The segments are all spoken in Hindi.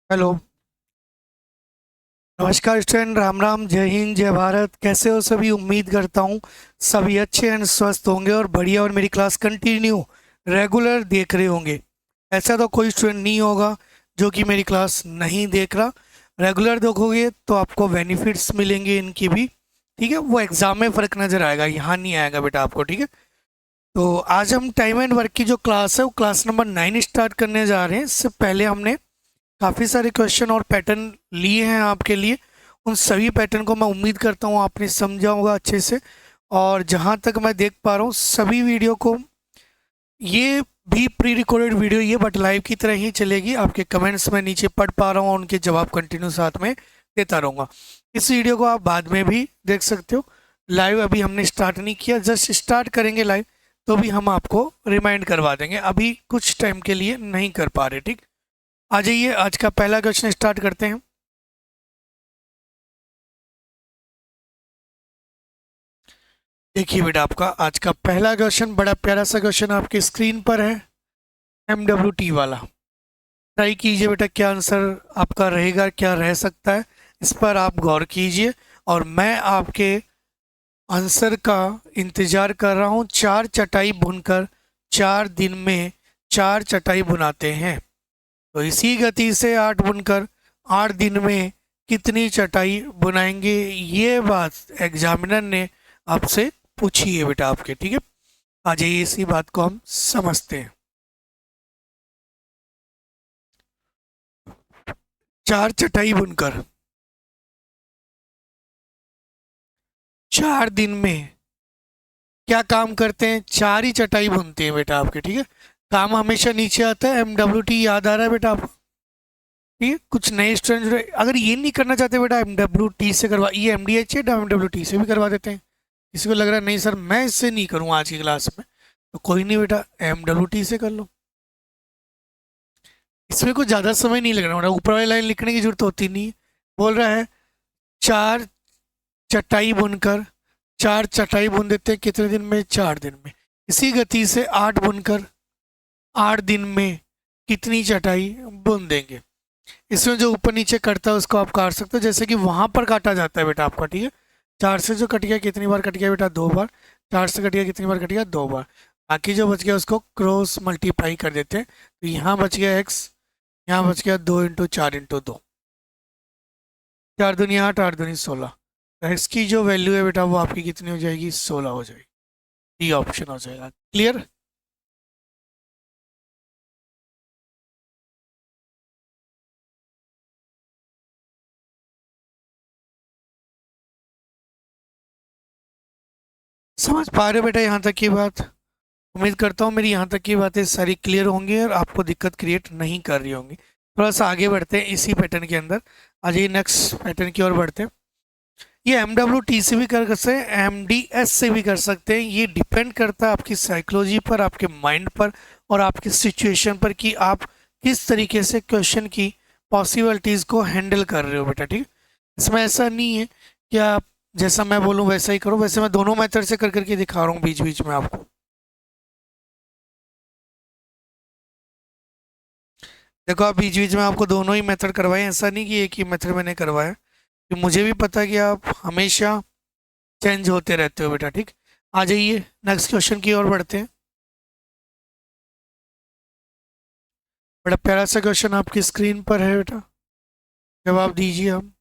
हेलो। नमस्कार स्टूडेंट, राम राम, जय हिंद, जय भारत। कैसे हो सभी? उम्मीद करता हूँ सभी अच्छे एंड स्वस्थ होंगे और बढ़िया, और मेरी क्लास कंटिन्यू रेगुलर देख रहे होंगे। ऐसा तो कोई स्टूडेंट नहीं होगा जो कि मेरी क्लास नहीं देख रहा। रेगुलर देखोगे तो आपको बेनिफिट्स मिलेंगे इनकी भी। ठीक है, वो एग्जाम में फ़र्क नज़र आएगा, यहाँ नहीं आएगा बेटा आपको। ठीक है, तो आज हम टाइम एंड वर्क की जो क्लास है वो क्लास नंबर 9 स्टार्ट करने जा रहे हैं। इससे पहले हमने काफ़ी सारे क्वेश्चन और पैटर्न लिए हैं आपके लिए। उन सभी पैटर्न को मैं उम्मीद करता हूँ आपने समझा होगा अच्छे से। और जहाँ तक मैं देख पा रहा हूँ सभी वीडियो को, ये भी प्री रिकॉर्डेड वीडियो ये बट लाइव की तरह ही चलेगी। आपके कमेंट्स मैं नीचे पढ़ पा रहा हूँ और उनके जवाब कंटिन्यू साथ में देता रहूँगा। इस वीडियो को आप बाद में भी देख सकते हो। लाइव अभी हमने स्टार्ट नहीं किया, जस्ट स्टार्ट करेंगे लाइव तो भी हम आपको रिमाइंड करवा देंगे। अभी कुछ टाइम के लिए नहीं कर पा रहे। ठीक, आ जाइए, आज का पहला क्वेश्चन स्टार्ट करते हैं। देखिए बेटा, आपका आज का पहला क्वेश्चन बड़ा प्यारा सा क्वेश्चन आपके स्क्रीन पर है, MWT वाला। ट्राई कीजिए बेटा, क्या आंसर आपका रहेगा, क्या रह सकता है, इस पर आप गौर कीजिए। और मैं आपके आंसर का इंतजार कर रहा हूँ। 4 चटाई बुनकर 4 दिन में 4 चटाई बुनाते हैं, तो इसी गति से 8 बुनकर 8 दिन में कितनी चटाई बुनाएंगे? ये बात एग्जामिनर ने आपसे पूछी है बेटा आपके। ठीक है, आ जाइए इसी बात को हम समझते हैं। 4 चटाई बुनकर 4 दिन में क्या काम करते हैं? 4 ही चटाई बुनते हैं बेटा आपके। ठीक है, काम हमेशा नीचे आता है। MWT याद आ रहा है बेटा आपको? ठीक है, कुछ नए स्टूडेंट जुड़े, अगर ये नहीं करना चाहते बेटा MWT से करवा, ये MDH है, MWT से भी करवा देते हैं। किसी को लग रहा है नहीं सर मैं इससे नहीं करूँगा आज की क्लास में, तो कोई नहीं बेटा, MWT से कर लो। इसमें कुछ ज़्यादा समय नहीं लगना बेटा, ऊपर वाली लाइन लिखने की जरूरत होती नहीं है। बोल रहा है 4 चटाई बुनकर 4 चटाई बुन देते हैं कितने दिन में? 4 दिन में। इसी गति से 8 बुनकर 8 दिन में कितनी चटाई बुन देंगे? इसमें जो ऊपर नीचे कटता है उसको आप काट सकते हो, जैसे कि वहां पर काटा जाता है बेटा आपका। ठीक है, 4 से जो कट गया कितनी बार कट गया बेटा? 2 बार। 4 से कट गया कितनी बार कट गया? 2 बार। बाकी जो बच गया उसको क्रॉस मल्टीप्लाई कर देते हैं, तो यहाँ बच गया x, यहाँ बच गया 2 × 4 × 2। 4 दूनी 8, 8 दूनी 16। एक्स की जो वैल्यू है बेटा वो आपकी कितनी हो जाएगी? 16 हो जाएगी। डी ऑप्शन हो जाएगा। क्लियर? समझ पा रहे हो बेटा यहाँ तक की बात? उम्मीद करता हूँ मेरी यहाँ तक की बातें सारी क्लियर होंगी और आपको दिक्कत क्रिएट नहीं कर रही होंगी। थोड़ा सा आगे बढ़ते हैं इसी पैटर्न के अंदर। आज ये नेक्स्ट पैटर्न की ओर बढ़ते हैं। ये MWT से भी कर सकते हैं, MDS से भी कर सकते हैं। ये डिपेंड करता है आपकी साइकोलॉजी पर, आपके माइंड पर और आपकी सिचुएशन पर कि आप किस तरीके से क्वेश्चन की पॉसिबिलिटीज़ को हैंडल कर रहे हो बेटा। ठीक है, इसमें ऐसा नहीं है कि आप जैसा मैं बोलूँ वैसा ही करो। वैसे मैं दोनों मेथड से कर करके दिखा रहा हूँ बीच बीच में आपको। देखो, आप बीच बीच में आपको दोनों ही मेथड करवाए, ऐसा नहीं कि एक ही मेथड मैंने करवाया, कि मुझे भी पता है कि आप हमेशा चेंज होते रहते हो बेटा। ठीक, आ जाइए नेक्स्ट क्वेश्चन की ओर बढ़ते हैं। बड़ा प्यारा सा क्वेश्चन आपकी स्क्रीन पर है बेटा, जवाब दीजिए हम।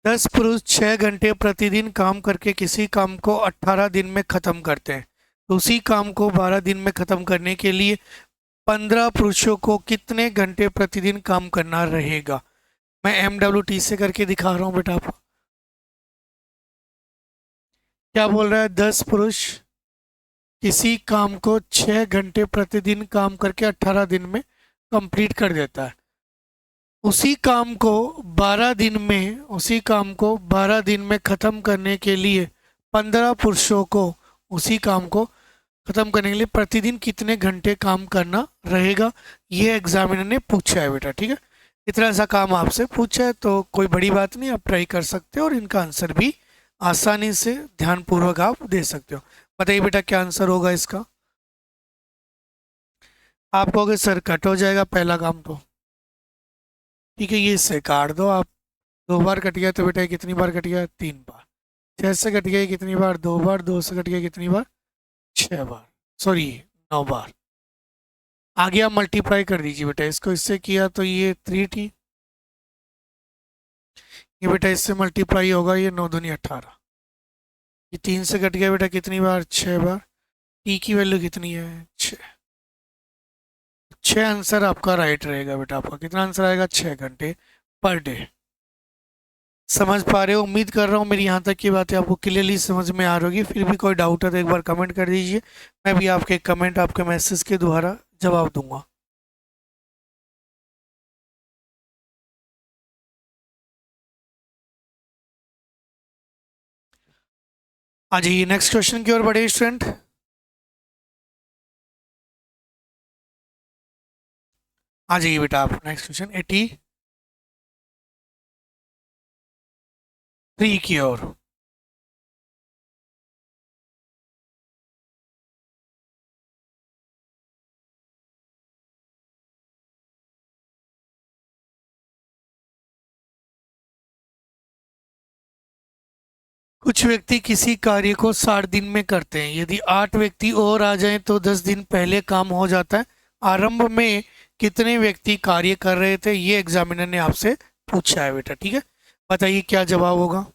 10 पुरुष 6 घंटे प्रतिदिन काम करके किसी काम को 18 दिन में खत्म करते हैं, तो उसी काम को 12 दिन में खत्म करने के लिए 15 पुरुषों को कितने घंटे प्रतिदिन काम करना रहेगा? मैं MWT से करके दिखा रहा हूँ बेटा आपको। क्या बोल रहा है? 10 पुरुष किसी काम को 6 घंटे प्रतिदिन काम करके 18 दिन में कंप्लीट कर देता है। उसी काम को 12 दिन में, उसी काम को 12 दिन में ख़त्म करने के लिए 15 पुरुषों को उसी काम को ख़त्म करने के लिए प्रतिदिन कितने घंटे काम करना रहेगा? ये एग्जामिनर ने पूछा है बेटा। ठीक है, इतना सा काम आपसे पूछा है तो कोई बड़ी बात नहीं, आप ट्राई कर सकते हो और इनका आंसर भी आसानी से ध्यानपूर्वक आप दे सकते हो। बताइए बेटा क्या आंसर होगा इसका? आप कहोगे सर कट हो जाएगा पहला काम तो। ठीक है, ये इससे काट दो आप। 2 बार कट गया तो बेटा ये कितनी बार कट गया? 3 बार। 6 से कट गया ये कितनी बार? 2 बार। 2 से कट गया कितनी बार? 6 बार। सॉरी, 9 बार। आगे आप मल्टीप्लाई कर दीजिए बेटा, इसको इससे किया तो ये 3t, ये बेटा इससे मल्टीप्लाई होगा, ये 9 दूनी 18। ये 3 से कट गया बेटा कितनी बार? 6 बार। टी की वैल्यू कितनी है? 6। 6 आंसर आपका राइट रहेगा बेटा। आपका कितना आंसर आएगा? 6 घंटे पर डे। समझ पा रहे हो? उम्मीद कर रहा हूँ मेरी यहाँ तक की बातें आपको क्लियरली समझ में आ रही होगी। फिर भी कोई डाउट है तो एक बार कमेंट कर दीजिए, मैं भी आपके कमेंट आपके मैसेज के द्वारा जवाब दूंगा। आ जाइए नेक्स्ट क्वेश्चन की ओर बढ़े स्टूडेंट। आ जाइए बेटा आप नेक्स्ट क्वेश्चन 83 की ओर। कुछ व्यक्ति किसी कार्य को 60 दिन में करते हैं। यदि 8 व्यक्ति और आ जाएं तो 10 दिन पहले काम हो जाता है। आरंभ में कितने व्यक्ति कार्य कर रहे थे, ये एग्जामिनर ने आपसे पूछा है बेटा। ठीक है, बताइए क्या जवाब होगा।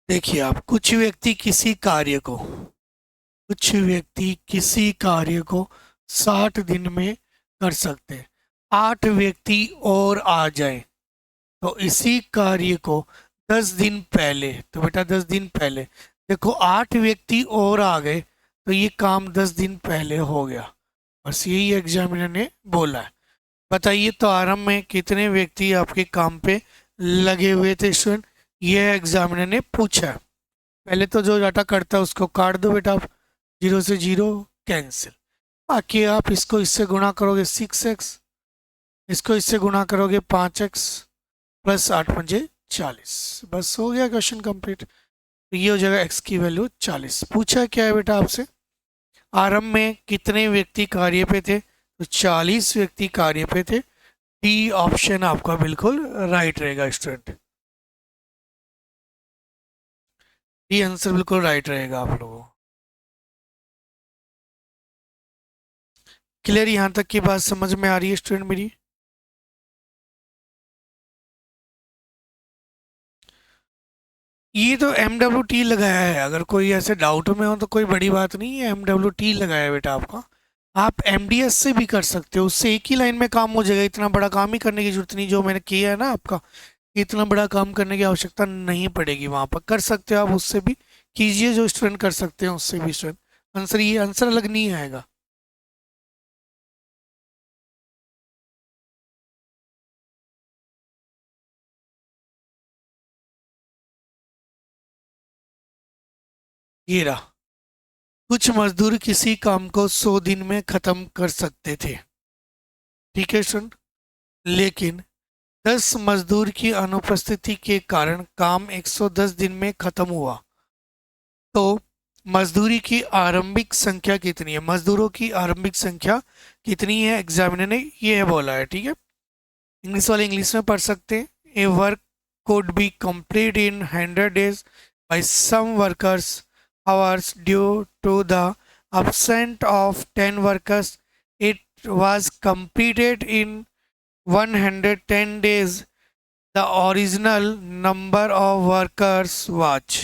देखिए आप, कुछ व्यक्ति किसी कार्य को 60 दिन में कर सकते हैं। 8 व्यक्ति और आ जाए तो इसी कार्य को 10 दिन पहले, तो बेटा 10 दिन पहले देखो 8 व्यक्ति और आ गए तो ये काम 10 दिन पहले हो गया। बस यही एग्जामिनर ने बोला है। बताइए तो आरंभ में कितने व्यक्ति आपके काम पे लगे हुए थे स्टूडेंट, ये एग्जामिनर ने पूछा है। पहले तो जो डाटा कटता है उसको काट दो बेटा आप, 0 से 0 कैंसिल। बाकी आप इसको इससे गुणा करोगे 6x, इसको इससे गुणा करोगे 5x, प्लस 8×5=40। बस हो गया क्वेश्चन कंप्लीट। तो ये हो जाएगा x की वैल्यू 40। पूछा क्या है बेटा आपसे, आरंभ में कितने व्यक्ति कार्य पे थे, तो 40 व्यक्ति कार्य पे थे। डी ऑप्शन आपका बिल्कुल राइट रहेगा स्टूडेंट। डी आंसर बिल्कुल राइट रहेगा आप लोगों को। क्लियर यहाँ तक की बात समझ में आ रही है स्टूडेंट मेरी? ये तो MWT लगाया है, अगर कोई ऐसे डाउट में हो तो कोई बड़ी बात नहीं है, MWT लगाया है बेटा आपका। आप MDS से भी कर सकते हो, उससे एक ही लाइन में काम हो जाएगा। इतना बड़ा काम ही करने की जरूरत नहीं, जो मैंने किया है ना आपका, इतना बड़ा काम करने की आवश्यकता नहीं पड़ेगी। वहाँ पर कर सकते हो आप, उससे भी कीजिए, जो स्टूडेंट कर सकते हैं उससे भी स्टूडेंट। आंसर ये आंसर अलग नहीं आएगा। ये रहा, कुछ मजदूर किसी काम को 100 दिन में खत्म कर सकते थे। ठीक है स्टूडेंट, लेकिन 10 मजदूर की अनुपस्थिति के कारण काम 110 दिन में खत्म हुआ। तो मजदूरी की आरंभिक संख्या कितनी है, मजदूरों की आरंभिक संख्या कितनी है, एग्जामिनर ने ये बोला है। ठीक है, इंग्लिश वाले इंग्लिश में पढ़ सकते हैं। ए work could be complete in 100 days by some workers hours due to the absence of 10 workers. It was completed in 110 days. The original number of workers was।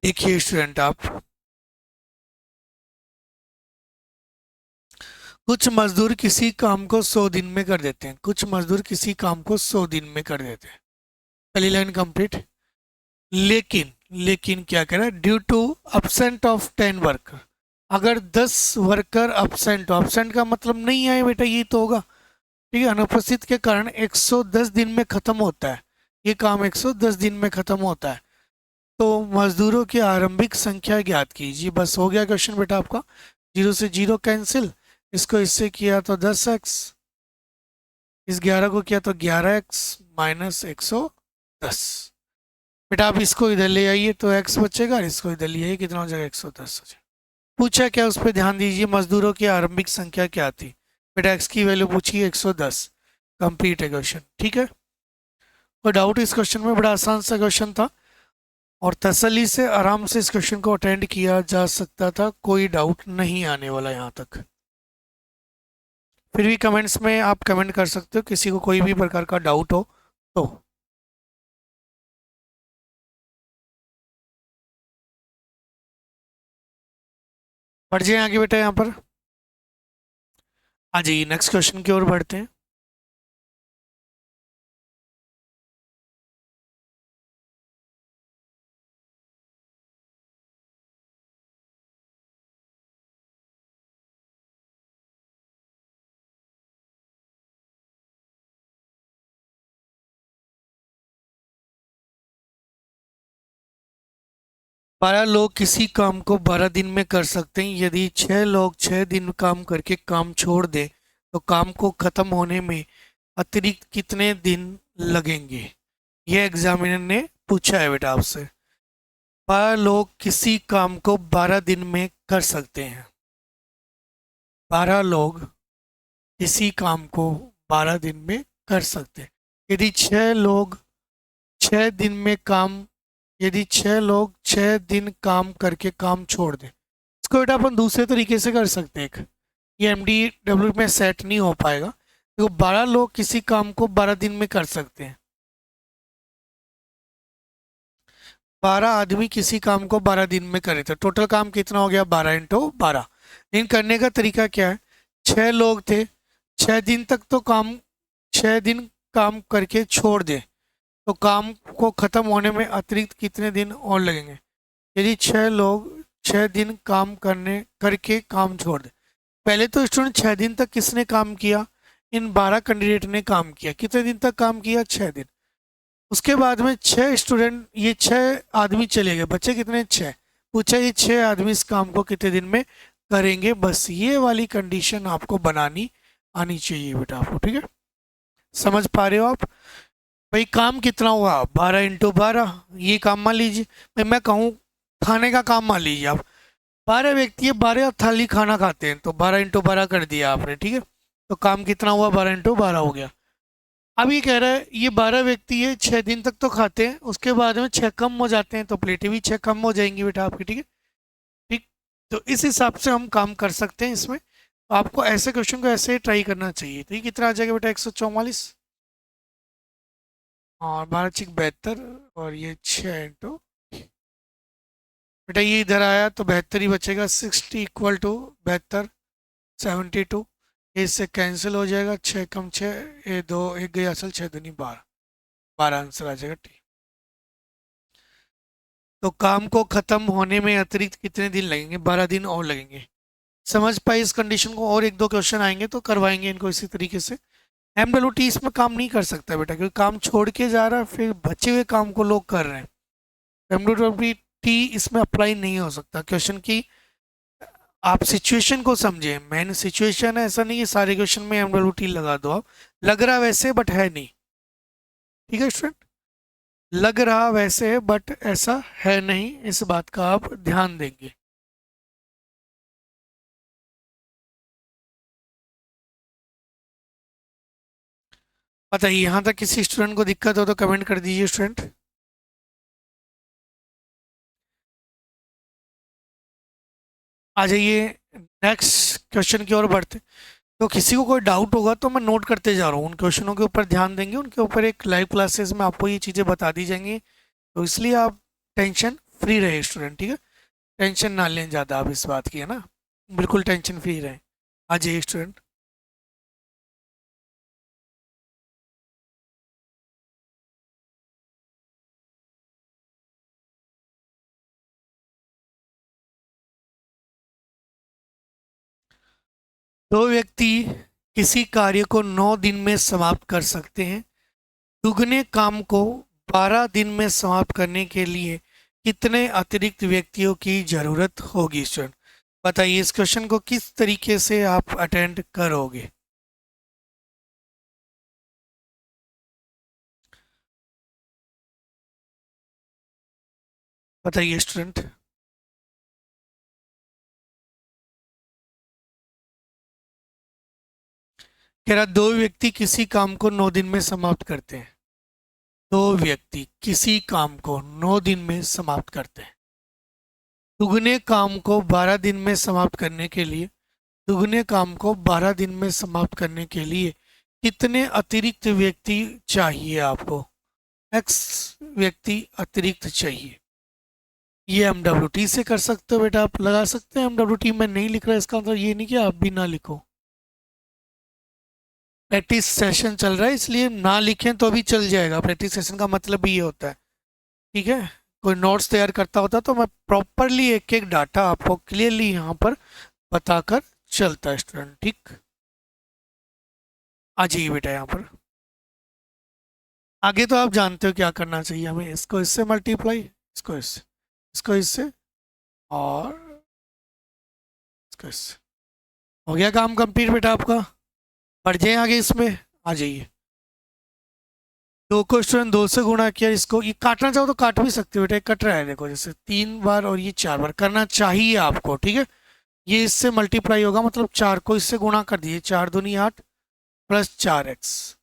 देखिए स्टूडेंट आप, कुछ मजदूर किसी काम को 100 दिन में कर देते हैं। कुछ मजदूर किसी काम को 100 दिन में कर देते हैं। पहली लाइन कंप्लीट। लेकिन क्या कह रहा है, due to absent of 10 worker. अगर 10 वर्कर अपसेंट, तो अपसेंट का मतलब नहीं आए बेटा, ये तो होगा। ठीक है, अनुपस्थित के कारण 110 दिन में खत्म होता है, ये काम 110 दिन में खत्म होता है। तो मजदूरों की आरंभिक संख्या ज्ञात कीजिए। बस हो गया क्वेश्चन बेटा आपका। 0 से 0 कैंसिल, इसको इससे किया तो 10x, इस 11 को किया तो 11x माइनस 110। बेटा आप इसको इधर ले आइए तो x बचेगा, और इसको इधर ले आइए, कितना हो जाएगा, 110 हो जाएगा। पूछा क्या, उस पर ध्यान दीजिए, मजदूरों की आरंभिक संख्या क्या थी। बेटा x की वैल्यू पूछी 110। कंप्लीट है क्वेश्चन। ठीक है, कोई डाउट इस क्वेश्चन में? बड़ा आसान सा क्वेश्चन था, और तसल्ली से आराम से इस क्वेश्चन को अटेंड किया जा सकता था, कोई डाउट नहीं आने वाला यहाँ तक। फिर भी कमेंट्स में आप कमेंट कर सकते हो, किसी को कोई भी प्रकार का डाउट हो तो। बढ़ जाए आगे बेटा, यहाँ पर आ जाइए, नेक्स्ट क्वेश्चन की ओर बढ़ते हैं। बारह लोग किसी काम को 12 दिन में कर सकते हैं। यदि 6 लोग 6 दिन काम करके काम छोड़ दें तो काम को खत्म होने में अतिरिक्त कितने दिन लगेंगे? ये एग्जामिनर ने पूछा है बेटा आपसे। 12 लोग किसी काम को 12 दिन में कर सकते हैं। 12 लोग किसी काम को 12 दिन में कर सकते हैं। यदि 6 लोग 6 दिन में काम यदि 6 लोग 6 दिन काम करके काम छोड़ दें, इसको बेटा अपन दूसरे तरीके से कर सकते हैं। ये MDW में सेट नहीं हो पाएगा। देखो, 12 लोग किसी काम को 12 दिन में कर सकते हैं। 12 आदमी किसी काम को 12 दिन में करे थे, टोटल काम कितना हो गया, 12 × 12। लेकिन करने का तरीका क्या है, 6 लोग थे, 6 दिन तक तो काम 6 दिन काम करके छोड़ दे, तो काम को खत्म होने में अतिरिक्त कितने दिन और लगेंगे? यदि 6 लोग 6 दिन काम करने करके काम छोड़ दे, पहले तो स्टूडेंट 6 दिन तक किसने काम किया, इन 12 कैंडिडेट ने काम किया। कितने दिन तक काम किया, 6 दिन। उसके बाद में 6 स्टूडेंट, ये 6 आदमी चले गए, बच्चे कितने, 6। पूछा ये 6 आदमी इस काम को कितने दिन में करेंगे? बस ये वाली कंडीशन आपको बनानी आनी चाहिए बेटा आपको। ठीक है, समझ पा रहे हो आप? भाई काम कितना हुआ, 12 × 12। ये काम मान लीजिए, भाई मैं कहूँ खाने का काम मान लीजिए आप, 12 व्यक्ति है, 12 थाली खाना खाते हैं, तो 12 × 12 कर दिया आपने। ठीक है, तो काम कितना हुआ, 12 × 12 हो गया। अब ये कह रहा है ये 12 व्यक्ति है, 6 दिन तक तो खाते हैं, उसके बाद में 6 कम हो जाते हैं, तो प्लेटें भी 6 कम हो जाएंगी बेटा आपकी। ठीक है, ठीक। तो इस हिसाब से हम काम कर सकते हैं इसमें। तो आपको ऐसे क्वेश्चन को ऐसे ट्राई करना चाहिए। तो ये कितना आ जाएगा बेटा, 144, और 12×6 = 72, और ये 6 बेटा ये इधर आया तो 72 ही बचेगा। 60 = 72, 72। इससे कैंसिल हो जाएगा, 6 × 6 ये 2, एक गई असल, 6 दूनी 12, 12 आंसर आ जाएगा। ठीक, तो काम को खत्म होने में अतिरिक्त कितने दिन लगेंगे, 12 दिन और लगेंगे। समझ पाए इस कंडीशन को? और एक दो क्वेश्चन आएंगे तो करवाएंगे इनको इसी तरीके से। MWT इसमें काम नहीं कर सकता बेटा, क्योंकि काम छोड़ के जा रहा है, फिर बचे हुए काम को लोग कर रहे हैं। MWT इसमें अप्लाई नहीं हो सकता। क्वेश्चन की आप सिचुएशन को समझे, मेन सिचुएशन है, ऐसा नहीं है सारे क्वेश्चन में MWT लगा दो आप। लग रहा वैसे बट है नहीं। ठीक है स्टूडेंट, लग रहा वैसे है बट ऐसा है नहीं, इस बात का आप ध्यान देंगे। बताइए, यहाँ तक किसी स्टूडेंट को दिक्कत हो तो कमेंट कर दीजिए स्टूडेंट। आ जाइए, नेक्स्ट क्वेश्चन की ओर बढ़ते। तो किसी को कोई डाउट होगा तो मैं नोट करते जा रहा हूँ, उन क्वेश्चनों के ऊपर ध्यान देंगे, उनके ऊपर एक लाइव क्लासेस में आपको ये चीज़ें बता दी जाएंगी। तो इसलिए आप टेंशन फ्री रहे स्टूडेंट। ठीक है, टेंशन ना लें ज़्यादा आप इस बात की, है ना, बिल्कुल टेंशन फ्री रहें। आ जाइए स्टूडेंट। दो व्यक्ति किसी कार्य को 9 दिन में समाप्त कर सकते हैं। दुगने काम को 12 दिन में समाप्त करने के लिए कितने अतिरिक्त व्यक्तियों की जरूरत होगी स्टूडेंट? बताइए इस क्वेश्चन को किस तरीके से आप अटेंड करोगे। बताइए स्टूडेंट। कह रहा दो व्यक्ति किसी काम को 9 दिन में समाप्त करते हैं। दो व्यक्ति किसी काम को 9 दिन में समाप्त करते हैं। दुगने काम को 12 दिन में समाप्त करने के लिए दुगने काम को 12 दिन में समाप्त करने के लिए कितने अतिरिक्त व्यक्ति चाहिए आपको? एक्स व्यक्ति अतिरिक्त चाहिए। ये MWT से कर सकते हो बेटा, आप लगा सकते हैं। MWT में नहीं लिख रहा, इसका मतलब ये नहीं कि आप भी ना लिखो। प्रैक्टिस सेशन चल रहा है इसलिए ना लिखें तो भी चल जाएगा। प्रैक्टिस सेशन का मतलब भी ये होता है, ठीक है। कोई नोट्स तैयार करता होता तो मैं प्रॉपरली एक एक डाटा आपको क्लियरली यहाँ पर बताकर चलता है स्टूडेंट, ठीक। आ जाइए बेटा यहाँ पर। आगे तो आप जानते हो क्या करना चाहिए हमें। इसको इससे मल्टीप्लाई, इसको इससे और इसको इससे। हो गया काम कंप्लीट बेटा आपका। बढ़ जाए आगे इसमें, आ जाइए। दो को स्टूडेंट 2 से गुणा किया, इसको ये काटना चाहो तो काट भी सकते हो बेटा। ये कट रहा है देखो, जैसे 3 बार और ये 4 बार करना चाहिए आपको, ठीक है। ये इससे मल्टीप्लाई होगा, मतलब 4 को इससे गुणा कर दिए। 4 दूनी 8 प्लस 4x,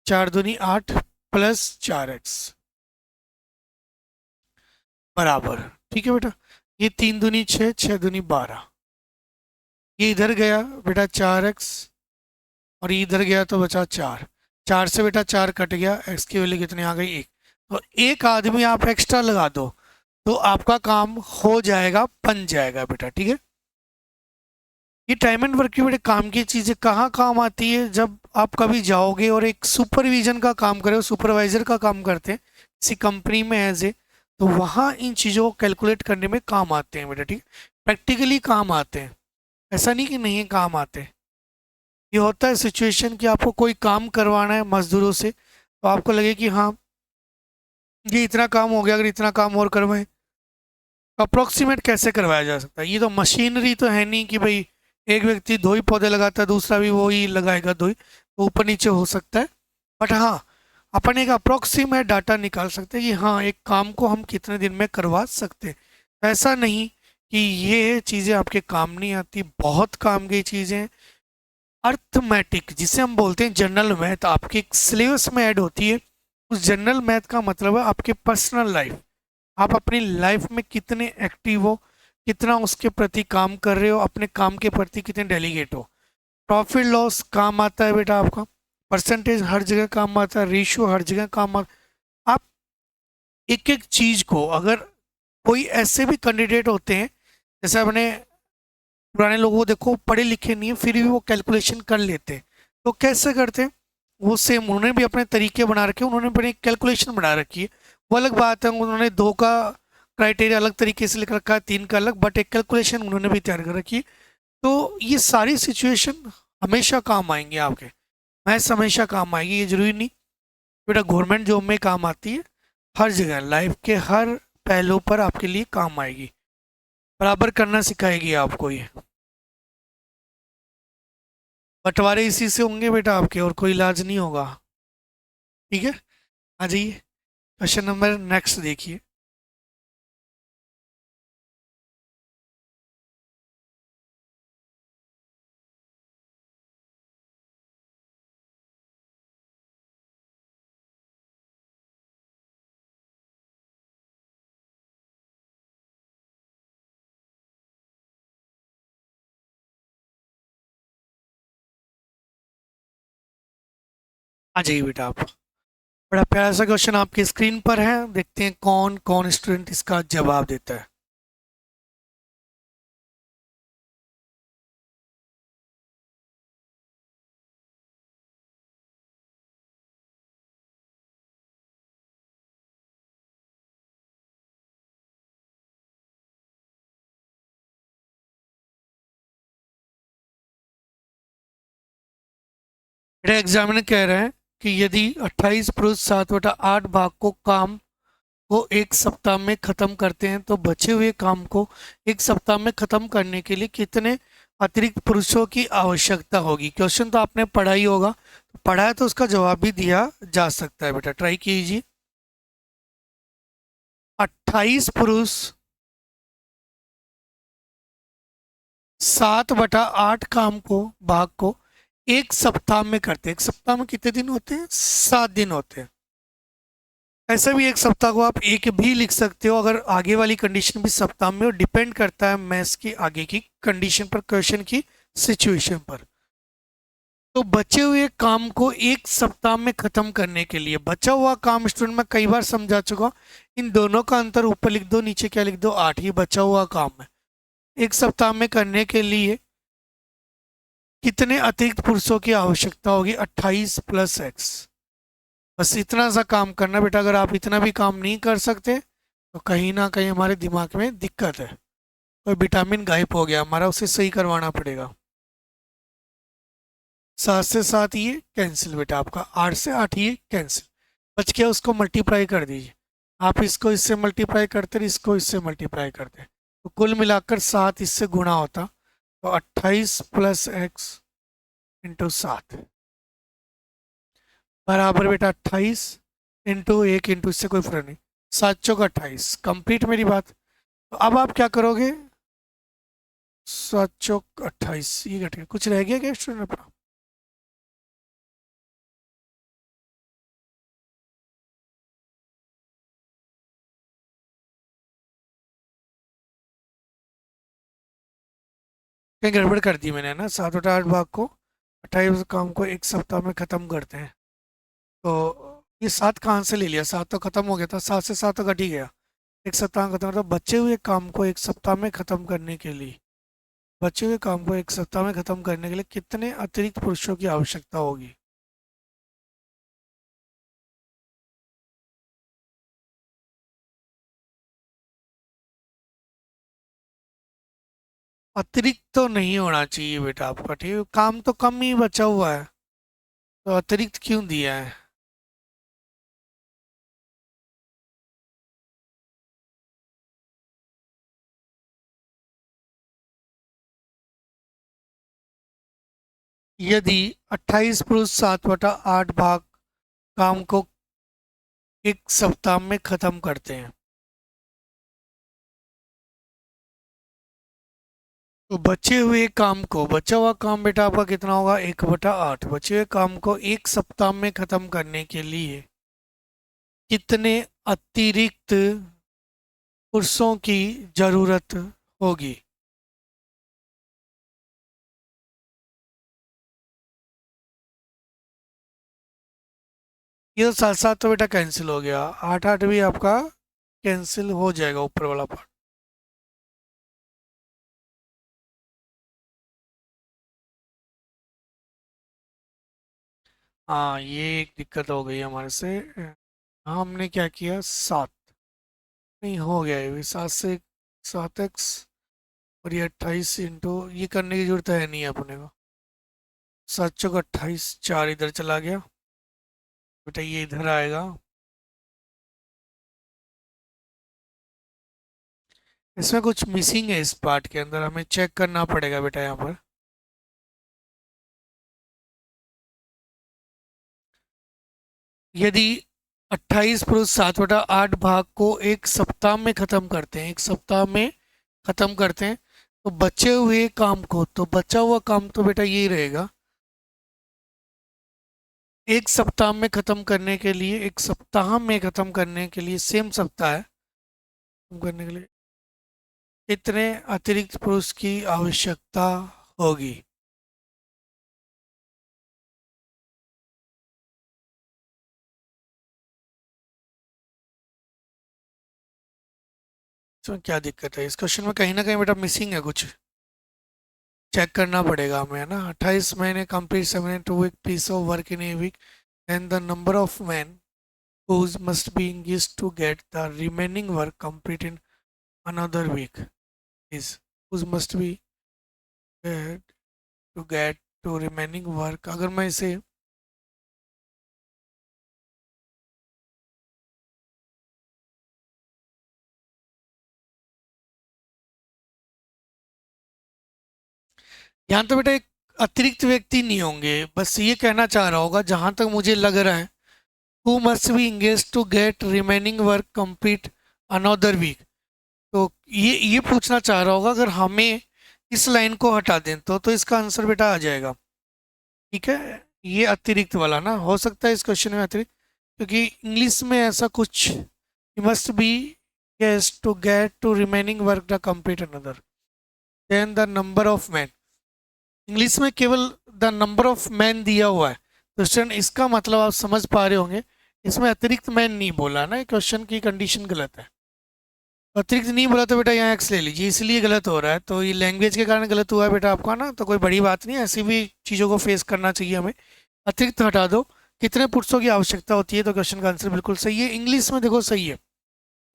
4 दूनी 8 प्लस 4x बराबर, ठीक है बेटा। ये 3 दूनी 6, 6 दूनी 12। ये इधर गया बेटा 4x और ये इधर गया तो बचा 4। 4 से बेटा 4 कट गया, x की वैल्यू कितनी आ गई 1। तो एक आदमी आप एक्स्ट्रा लगा दो तो आपका काम हो जाएगा, बन जाएगा बेटा, ठीक है। ये टाइम एंड वर्क की बेटे काम की चीज़ें कहाँ काम आती है? जब आप कभी जाओगे और एक सुपरविजन का काम करे, सुपरवाइजर का काम करते हैं किसी कंपनी में एज ए, तो वहाँ इन चीज़ों को कैलकुलेट करने में काम आते हैं बेटा, ठीक। प्रैक्टिकली काम आते हैं, ऐसा नहीं कि नहीं काम आते। ये होता है सिचुएशन कि आपको कोई काम करवाना है मजदूरों से, तो आपको लगे कि हाँ ये इतना काम हो गया, अगर इतना काम और करवाएं अप्रोक्सीमेट कैसे करवाया जा सकता है। ये तो मशीनरी तो है नहीं कि भाई एक व्यक्ति 2 ही पौधे लगाता है, दूसरा भी वो ही लगाएगा 2 ही, तो ऊपर नीचे हो सकता है। बट हाँ, अपन एक अप्रोक्सीमेट डाटा निकाल सकते हैं कि हाँ एक काम को हम कितने दिन में करवा सकते हैं। ऐसा नहीं कि ये चीज़ें आपके काम नहीं आती, बहुत काम की चीज़ें। अर्थमेटिक जिसे हम बोलते हैं जनरल मैथ, आपके सिलेबस में ऐड होती है। उस जनरल मैथ का मतलब है आपके पर्सनल लाइफ, आप अपनी लाइफ में कितने एक्टिव हो, कितना उसके प्रति काम कर रहे हो, अपने काम के प्रति कितने डेलीगेट हो। प्रॉफिट लॉस काम आता है बेटा आपका, परसेंटेज हर जगह काम आता है, रेशियो हर जगह काम आता है। आप एक एक चीज को, अगर कोई ऐसे भी कैंडिडेट होते हैं जैसे अपने पुराने लोगों को देखो, पढ़े लिखे नहीं है फिर भी वो कैलकुलेशन कर लेते हैं। तो कैसे करते हैं? वो सेम उन्होंने भी अपने तरीके बना रखे, उन्होंने अपनी कैलकुलेशन बना रखी है। वो अलग बात है, उन्होंने 2 का क्राइटेरिया अलग तरीके से लिख रखा है, 3 का अलग, बट एक कैलकुलेशन उन्होंने भी तैयार कर रखी है। तो ये सारी सिचुएशन हमेशा काम आएंगे आपके, मैथ्स हमेशा काम आएगी। ये जरूरी नहीं बेटा गवर्नमेंट जॉब में काम आती है, हर जगह लाइफ के हर पहलू पर आपके लिए काम आएगी, बराबर करना सिखाएगी आपको ये। बंटवारे इसी से होंगे बेटा आपके, और कोई इलाज नहीं होगा, ठीक है। आ जाइए क्वेश्चन नंबर नेक्स्ट देखिए। आ जाइए बेटा आप। बड़ा प्यारा सा क्वेश्चन आपकी स्क्रीन पर है, देखते हैं कौन कौन स्टूडेंट इसका जवाब देता है। बेटा एग्जामिनर कह रहा है कि यदि 28 पुरुष 7/8 भाग को काम को एक सप्ताह में खत्म करते हैं तो बचे हुए काम को एक सप्ताह में खत्म करने के लिए कितने अतिरिक्त पुरुषों की आवश्यकता होगी। क्वेश्चन तो आपने पढ़ा ही होगा, पढ़ा है तो उसका जवाब भी दिया जा सकता है। बेटा ट्राई कीजिए। 28 पुरुष 7/8 काम को भाग को एक सप्ताह में करते हैं। एक सप्ताह में कितने दिन होते हैं? 7 दिन होते हैं। ऐसा भी एक सप्ताह को आप एक भी लिख सकते हो अगर आगे वाली कंडीशन भी सप्ताह में हो। डिपेंड करता है मैथ्स की आगे की कंडीशन पर, क्वेश्चन की सिचुएशन पर। तो बचे हुए काम को एक सप्ताह में खत्म करने के लिए, बचा हुआ काम स्टूडेंट मैं कई बार समझा चुका, इन दोनों का अंतर ऊपर लिख दो, नीचे क्या लिख दो? 8। ये बचा हुआ काम है। एक सप्ताह में करने के लिए कितने अतिरिक्त पुरुषों की आवश्यकता होगी? 28 + x। बस इतना सा काम करना बेटा। अगर आप इतना भी काम नहीं कर सकते तो कहीं ना कहीं हमारे दिमाग में दिक्कत है, कोई विटामिन गायब हो गया हमारा, उसे सही करवाना पड़ेगा। 7 से 7 ये कैंसिल बेटा आपका, 8 से 8 ये कैंसिल, बच गया। उसको मल्टीप्लाई कर दीजिए। आप इसको इससे मल्टीप्लाई करते, इसको इससे मल्टीप्लाई करते, तो कुल मिलाकर 7 इससे गुणा होता, तो 28 + x × 7 बराबर बेटा 28 × 1 × इससे कोई फर्क नहीं, 7 चौक 28। कंप्लीट मेरी बात। तो अब आप क्या करोगे? 7 चौक 28 ये घट गया। कुछ रह गया क्या स्टूडेंट अपना? कहीं गड़बड़ कर दी मैंने ना। 7/8 भाग को 28 काम को एक सप्ताह में खत्म करते हैं, तो ये 7 कहाँ से ले लिया? 7 तो खत्म हो गया था, 7 से 7 तो घट ही गया। एक सप्ताह में खत्म करता, बचे हुए काम को एक सप्ताह में खत्म करने के लिए, बचे हुए काम को एक सप्ताह में खत्म करने के लिए कितने अतिरिक्त पुरुषों की आवश्यकता होगी? अतिरिक्त तो नहीं होना चाहिए बेटा आपका, ठीक है? काम तो कम ही बचा हुआ है, तो अतिरिक्त क्यों दिया है? यदि 28 पुरुष 7/8 भाग काम को एक सप्ताह में खत्म करते हैं तो बचे हुए काम को, बचा हुआ काम बेटा आपका कितना होगा? 1/8। बचे हुए काम को एक सप्ताह में खत्म करने के लिए कितने अतिरिक्त पुरुषों की जरूरत होगी? ये तो साथ साथ तो बेटा कैंसिल हो गया, 8/8 भी आपका कैंसिल हो जाएगा ऊपर वाला पार्ट। हाँ ये एक दिक्कत हो गई हमारे से। हमने क्या किया? 7 नहीं हो गया, ये भी 7 से 7x, और ये 28 इंटू, ये करने की जरूरत है नहीं अपने को। 7 चौक 28, 4 इधर चला गया बेटा, ये इधर आएगा। इसमें कुछ मिसिंग है, इस पार्ट के अंदर हमें चेक करना पड़ेगा बेटा। यहाँ पर यदि 28 पुरुष 7/8 भाग को एक सप्ताह में खत्म करते हैं, एक सप्ताह में खत्म करते हैं, तो बचे हुए काम को, तो बचा हुआ काम तो बेटा यही रहेगा। एक सप्ताह में खत्म करने के लिए, एक सप्ताह में खत्म करने के लिए, सेम सप्ताह है, खत्म करने के लिए कितने अतिरिक्त पुरुष की आवश्यकता होगी? इसमें क्या दिक्कत है? इस क्वेश्चन में कहीं ना कहीं बेटा मिसिंग है कुछ, चेक करना पड़ेगा हमें, है ना। 28 महीने complete 7 piece of work in a week, and the number of man whose must be engaged to get the remaining work complete in another week is whose must be to get to remaining work। अगर मैं इसे यहाँ तो बेटा एक अतिरिक्त व्यक्ति नहीं होंगे, बस ये कहना चाह रहा होगा जहाँ तक मुझे लग रहा है, who must be engage to get remaining work complete another week. तो ये पूछना चाह रहा होगा अगर हमें इस लाइन को हटा दें तो इसका आंसर बेटा आ जाएगा। ठीक है, ये अतिरिक्त वाला ना हो सकता है इस क्वेश्चन में अतिरिक्त, क्योंकि इंग्लिश में ऐसा कुछ must be guess to get to remaining work the complete another then the number of man. English में केवल द नंबर ऑफ मैन दिया हुआ है, तो स्टूडेंट इसका मतलब आप समझ पा रहे होंगे, इसमें अतिरिक्त मैन नहीं बोला ना, क्वेश्चन की कंडीशन गलत है। अतिरिक्त नहीं बोला तो बेटा यहाँ एक्स ले लीजिए, इसलिए गलत हो रहा है। तो ये लैंग्वेज के कारण गलत हुआ है बेटा आपका ना, तो कोई बड़ी बात नहीं है, ऐसी भी चीज़ों को फेस करना चाहिए हमें। अतिरिक्त हटा दो, कितने पुरुषों की आवश्यकता होती है, तो क्वेश्चन का आंसर बिल्कुल सही है। इंग्लिश में देखो सही है,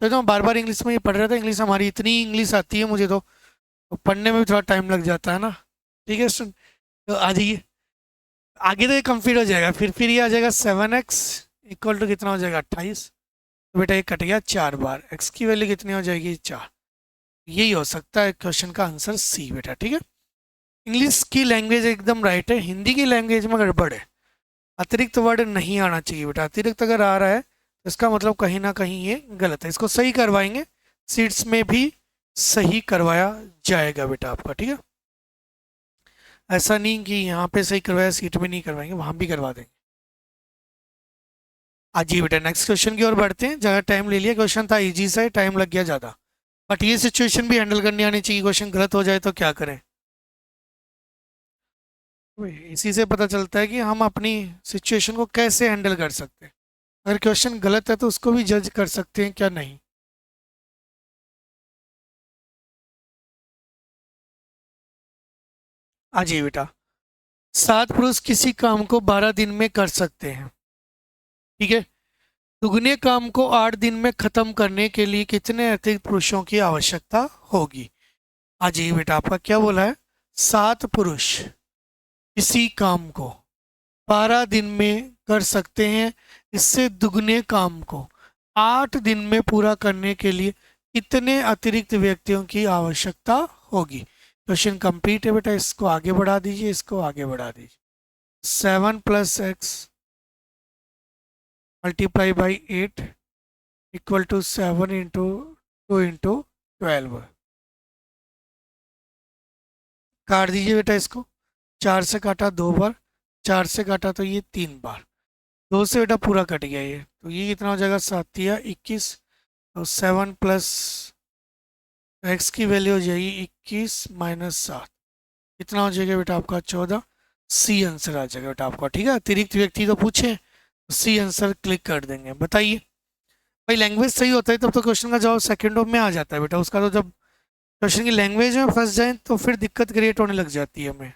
तो बार बार इंग्लिश में ये पढ़ रहा था, इंग्लिश हमारी इतनी इंग्लिश आती है मुझे तो पढ़ने में भी थोड़ा टाइम लग जाता है ना। ठीक है स्टूडेंट, तो आ जाइए आगे, तो ये कंप्लीट हो जाएगा, फिर ये आ जाएगा 7x इक्वल टू कितना हो जाएगा 28। तो बेटा ये कट गया 4 बार, x की वैल्यू कितनी हो जाएगी 4। यही हो सकता है क्वेश्चन का आंसर सी बेटा। ठीक है, इंग्लिश की लैंग्वेज एकदम राइट है, हिंदी की लैंग्वेज में गड़बड़ है, अतिरिक्त वर्ड नहीं आना चाहिए बेटा। अतिरिक्त अगर आ रहा है तो इसका मतलब कहीं ना कहीं ये गलत है, इसको सही करवाएंगे, सीट्स में भी सही करवाया जाएगा बेटा आपका। ठीक है, ऐसा नहीं कि यहाँ पे सही करवाया सीट में नहीं करवाएंगे, वहाँ भी करवा देंगे। आज जी बेटा नेक्स्ट क्वेश्चन की ओर बढ़ते हैं, ज़्यादा टाइम ले लिया, क्वेश्चन था इजी सा, टाइम लग गया ज़्यादा, बट ये सिचुएशन भी हैंडल करनी आनी चाहिए, क्वेश्चन गलत हो जाए तो क्या करें। इसी से पता चलता है कि हम अपनी सिचुएशन को कैसे हैंडल कर सकते हैं, अगर क्वेश्चन गलत है तो उसको भी जज कर सकते हैं क्या नहीं। आज ये बेटा 7 पुरुष किसी काम को 12 दिन में कर सकते हैं। ठीक है, दुगने काम को 8 दिन में खत्म करने के लिए कितने अतिरिक्त पुरुषों की आवश्यकता होगी। आज ये बेटा आपका क्या बोला है, 7 पुरुष किसी काम को 12 दिन में कर सकते हैं, इससे दुगने काम को 8 दिन में पूरा करने के लिए कितने अतिरिक्त व्यक्तियों की आवश्यकता होगी। क्वेश्चन कंप्लीट है बेटा, इसको आगे बढ़ा दीजिए, इसको आगे बढ़ा दीजिए। 7 + x multiply by 8 equal to 7 into 2 into 12। काट दीजिए बेटा इसको, 4 से काटा 2 बार, 4 से काटा तो ये 3 बार, 2 से बेटा पूरा कट गया ये, तो ये कितना हो जाएगा 7 या 21, तो 7 प्लस x की वैल्यू हो जाएगी 21 माइनस 7, कितना हो जाएगा बेटा आपका 14। सी आंसर आ जाएगा बेटा आपका। ठीक है, अतिरिक्त व्यक्ति तो पूछे, सी आंसर क्लिक कर देंगे। बताइए भाई, लैंग्वेज सही होता है तब तो क्वेश्चन का जवाब सेकंडों में आ जाता है बेटा, उसका तो जब क्वेश्चन की लैंग्वेज में फंस जाए तो फिर दिक्कत क्रिएट होने लग जाती है हमें।